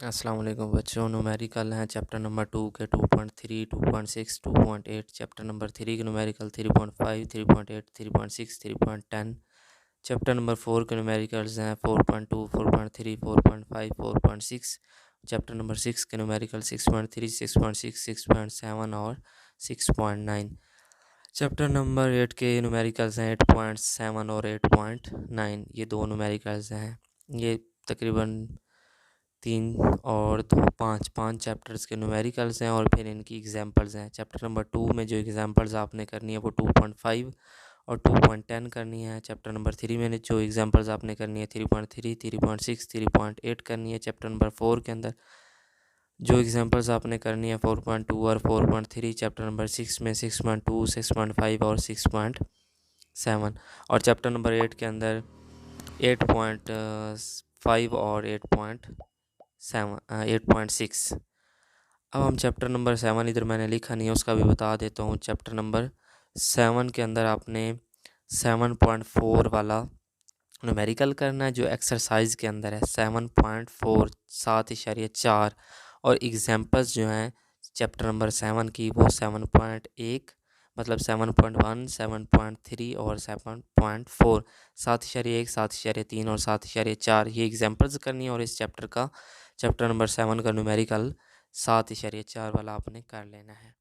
अस्सलाम वालेकुम बच्चों। न्यूमेरिकल हैं चैप्टर नंबर 2 के 2.3, 2.6, 2.8। चैप्टर नंबर 3 के न्यूमेरिकल 3.5, 3.8, 3.6, 3.10। चैप्टर नंबर 4 के न्यूमेरिकल्स हैं 4.2, 4.3, 4.5, 4.6। चैप्टर नंबर 6 के न्यूमेरिकल 6.3, 6.6, 6.7 और 6.9। चैप्टर नंबर 8 के न्यूमेरिकल्स हैं 8.7 और 8.9। ये दो न्यूमेरिकल्स हैं। ये तकरीबन 3 और 2 5 चैप्टर्स के न्यूमेरिकल्स हैं और फिर इनकी एग्जांपल्स हैं। चैप्टर नंबर 2 में जो एग्जांपल्स आपने करनी है वो 2.5 और 2.10 करनी है। चैप्टर नंबर 3 में जो एग्जांपल्स आपने करनी है 3.3, 3.6, 3.8 करनी है। चैप्टर नंबर 4 के अंदर जो एग्जांपल्स आपने करनी है 4.2 और 4.3। चैप्टर नंबर 6 में 6.2, 6.5 और 6.7। और चैप्टर नंबर 8 के अंदर 8.5 और 8.6। अब हम चैप्टर नंबर 7, इधर मैंने लिखा नहीं है उसका भी बता देता हूँ। चैप्टर नंबर 7 के अंदर आपने 7.4 वाला न्यूमेरिकल करना है जो एक्सरसाइज के अंदर है। 7.4 7.4 और एग्जांपल्स जो हैं चैप्टर नंबर 7 की वो 7.1 मतलब 7.1, 7.3 और 7.4। 7.1, 7.3 और 7.4 ये एग्जांपल्स करनी है। और इस चैप्टर नंबर 7 का न्यूमेरिकल 7.4 वाला आपने कर लेना है।